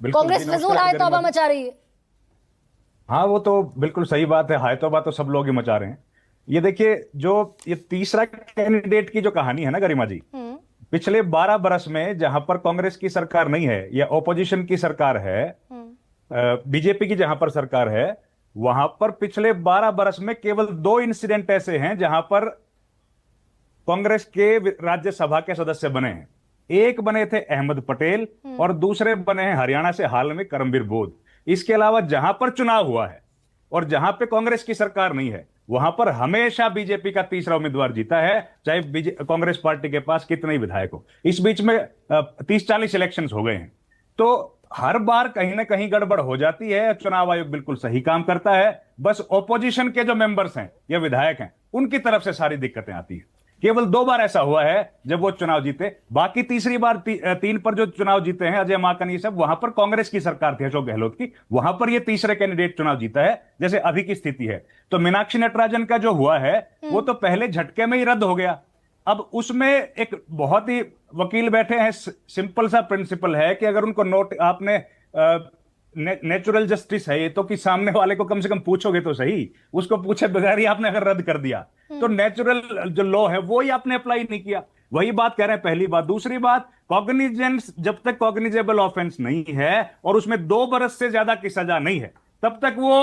बिल्कुल जी, कांग्रेस फिजूल नमस्कार हाय गरिमा तौबा जी। मचा रही है। हाँ, वो तो बिल्कुल सही बात है, हाय तौबा तो सब लोग ही मचा रहे हैं। ये देखिए, जो ये तीसरा कैंडिडेट की जो कहानी है ना गरिमा जी, हम्म। पिछले 12 बरस में जहां पर कांग्रेस की सरकार नहीं है या ओपोजिशन की सरकार है, हम्म। बीजेपी की जहां पर सरकार है, वहां पर पिछले 12 बरस में केवल दो इंसिडेंट ऐसे हैं जहां पर कांग्रेस के राज्यसभा के सदस्य बने हैं। एक बने थे अहमद पटेल हम्म। और दूसरे बने हैं हरियाणा से हाल में करमबीर बोध। इसके अलावा जहां पर चुनाव हुआ है और जहां पे कांग्रेस की सरकार नहीं है, वहां पर हमेशा बीजेपी का तीसरा उम्मीदवार जीता है, चाहे कांग्रेस पार्टी के पास कितने ही विधायक हो। इस बीच में 30-40 इलेक्शंस हो गए हैं। तो हर बार कहीं ना कहीं गड़बड़ हो जाती है। चुनाव आयोग बिल्कुल सही काम करता है, बस ओपोजिशन के जो मेंबर्स हैं या विधायक हैं, उनकी तरफ से सारी दिक्कतें आती हैं। केवल 2 बार ऐसा हुआ है जब वो चुनाव जीते। बाकी तीसरी बार 3 पर जो चुनाव जीते हैं, अजय माकन ये सब, वहां पर कांग्रेस की सरकार थी अशोक गहलोत की, वहां पर ये तीसरे कैंडिडेट चुनाव जीता है, जैसे अभी की स्थिति है। तो मीनाक्षी नटराजन का जो हुआ है, वो तो पहले झटके में ही रद्द हो गया। अब उसमें एक बहुत ही वकील बैठे हैं, सिंपल सा प्रिंसिपल है कि अगर उनको नोट आपने नेचुरल जस्टिस है ये तो, कि सामने वाले को कम से कम पूछोगे तो सही। उसको पूछे बगैर ही आपने अगर रद्द कर दिया, तो नेचुरल जो लॉ है वो ही आपने अप्लाई नहीं किया। वही बात कह रहे हैं, पहली बात। दूसरी बात, कॉग्निजेंस, जब तक कॉग्निजेबल ऑफेंस नहीं है और उसमें 2 बरस से ज्यादा की सजा नहीं है, तब तक वो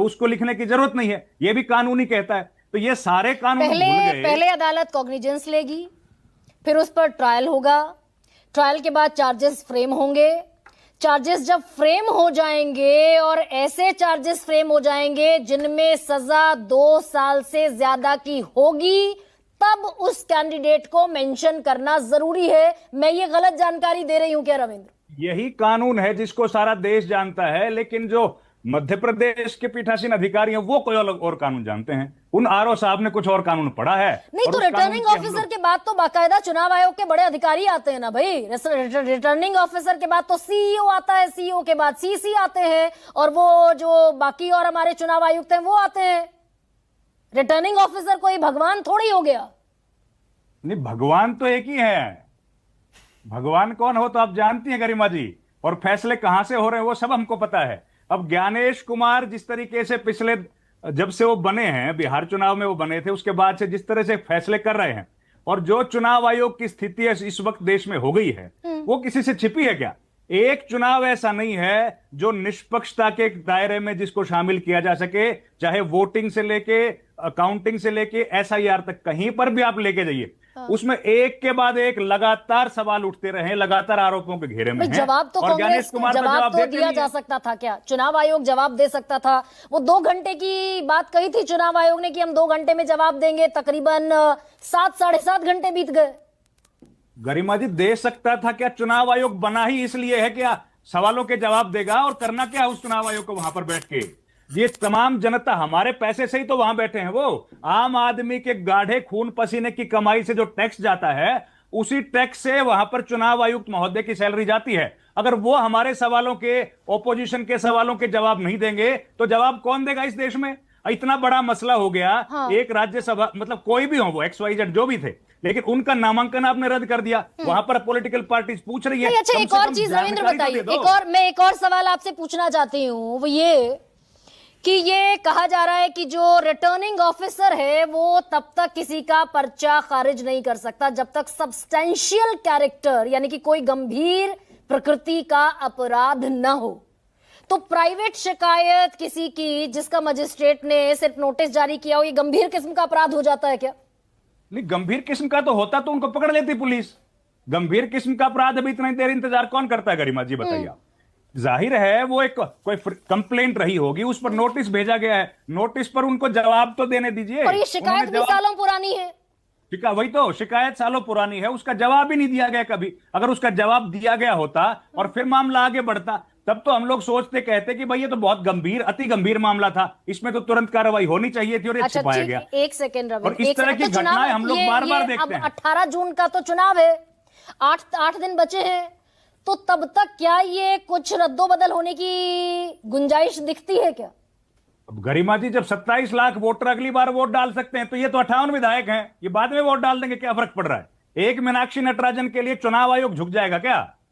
उसको लिखने की जरूरत नहीं है, ये भी कानूनी कहता है। तो ये सारे कानून पहले भूल गए। पहले अदालत कॉग्निजेंस लेगी, फिर उस पर ट्रायल होगा, ट्रायल के बाद चार्जेस फ्रेम होंगे। चार्जेस जब फ्रेम हो जाएंगे और ऐसे चार्जेस फ्रेम हो जाएंगे जिनमें सजा 2 साल से ज्यादा की होगी, तब उस कैंडिडेट को मेंशन करना जरूरी है। मैं ये गलत जानकारी दे रही हूं क्या रविंद्र? यही कानून है जिसको सारा देश जानता है, लेकिन जो मध्य प्रदेश के पीठासीन अधिकारी हैं वो कोई अलग और कानून जानते हैं। उन आरओ साहब ने कुछ और कानून पढ़ा है। नहीं और तो उस कानून रिटर्निंग की हम ऑफिसर लोग, के बाद तो बाकायदा चुनाव आयोग के बड़े अधिकारी आते हैं ना भाई। रिटर्निंग ऑफिसर के बाद तो सीईओ आता है, सीईओ के बाद सीसी आते हैं, और वो जो बाकी और हमारे चुनाव आयुक्त हैं वो आते हैं। रिटर्निंग ऑफिसर कोई भगवान थोड़ी हो गया। नहीं, भगवान तो एक ही है। भगवान कौन हो तो आप जानती हैं गरिमा जी, और फैसले कहां से हो रहे हैं वो सब हमको पता है। अब ज्ञानेश कुमार जिस तरीके से पिछले, जब से वो बने हैं, बिहार चुनाव में वो बने थे, उसके बाद से जिस तरह से फैसले कर रहे हैं, और जो चुनाव आयोग की स्थिति है इस वक्त देश में हो गई है, वो किसी से छिपी है क्या? एक चुनाव ऐसा नहीं है जो निष्पक्षता के दायरे में जिसको शामिल किया जा सके, चाहे वोटिंग से लेके, अकाउंटिंग से लेके, एसआईआर तक, कहीं पर भी आप लेके जाइए, उसमें एक के बाद एक लगातार सवाल उठते रहे, लगातार आरोपों के घेरे में भाई हैं। जवाब तो और ज्ञानेश कांग्रेस कुमार तो जवाब जवाब तो देते दिया नहीं जा है। सकता था क्या? चुनाव आयोग जवाब दे सकता था। वो 2 घंटे की बात कही थी चुनाव आयोग ने कि हम 2 घंटे में जवाब देंगे, तकरीबन 7 साढ़े 7 घंटे बीत गए। गरिमा जी, दे सकता था क्या? चुनाव आयोग बना ही इसलिए है क्या सवालों के जवाब देगा, और करना क्या है उस चुनाव आयोग को वहां पर बैठ के? ये तमाम जनता हमारे पैसे से ही तो वहां बैठे हैं। वो आम आदमी के गाढ़े खून पसीने की कमाई से जो टैक्स जाता है, उसी टैक्स से वहां पर चुनाव आयुक्त महोदय की सैलरी जाती है। अगर वो हमारे सवालों के, ओपोजिशन के सवालों के जवाब नहीं देंगे, तो जवाब कौन देगा इस देश में? इतना बड़ा मसला हो गया। हाँ। एक राज्यसभा, मतलब कोई भी हो, वो XYZ जो भी थे, लेकिन उनका नामांकन आपने रद्द कर दिया। वहां पर पॉलिटिकल पार्टीज पूछ रही है। नहीं, अच्छा, कम एक से और कम चीज रविंद्र जानकारी तो बताइए। दे दो। मैं एक और सवाल आपसे पूछना चाहती हूँ, वो ये कि ये कहा जा रहा है कि जो रिटर्निंग ऑफिसर है वो तब तक किसी का पर्चा खारिज नहीं कर सकता जब तक सब्सटेंशियल कैरेक्टर, यानी कि कोई गंभीर प्रकृति का अपराध न हो। तो प्राइवेट शिकायत किसी की जिसका मजिस्ट्रेट ने सिर्फ नोटिस जारी किया हो, ये गंभीर किस्म का अपराध हो जाता है क्या? नहीं, गंभीर किस्म का तो होता तो उनको पकड़ लेती पुलिस। गंभीर किस्म का अपराध अभी इतनी देर इंतजार कौन करता है गरिमा जी, बताइए आप। जाहिर है वो एक कोई कंप्लेंट रही होगी, उस पर नोटिस भेजा गया है, नोटिस पर उनको जवाब तो देने दीजिए। और ये शिकायत उन्होंने भी जवाब, सालों पुरानी है। वही तो, शिकायत सालों पुरानी है, उसका जवाब ही नहीं दिया गया कभी। अगर उसका जवाब दिया गया होता और फिर मामला आगे बढ़ता, तब तो हम लोग सोचते, कहते कि भाई ये तो बहुत गंभीर, अति गंभीर मामला था, इसमें तो तुरंत कार्रवाई होनी चाहिए थी, और ये अच्छा छिपाया ठीक, गया। एक सेकेंड और रविंद्र, इस एक तरह सेकेंड। की तो चुनाव घटनाएं हम लोग बार बार देखते अब हैं। 18 जून का तो चुनाव है, 8 दिन बचे हैं। तो तब तक क्या ये कुछ रद्दोबदल होने की गुंजाइश दिखती है क्या? अब गरिमा जी, जब 27 लाख वोटर अगली बार वोट डाल सकते हैं, तो ये तो 58 विधायक हैं, ये बाद में वोट डाल देंगे, क्या फर्क पड़ रहा है? एक मीनाक्षी नटराजन के लिए चुनाव आयोग झुक जाएगा क्या?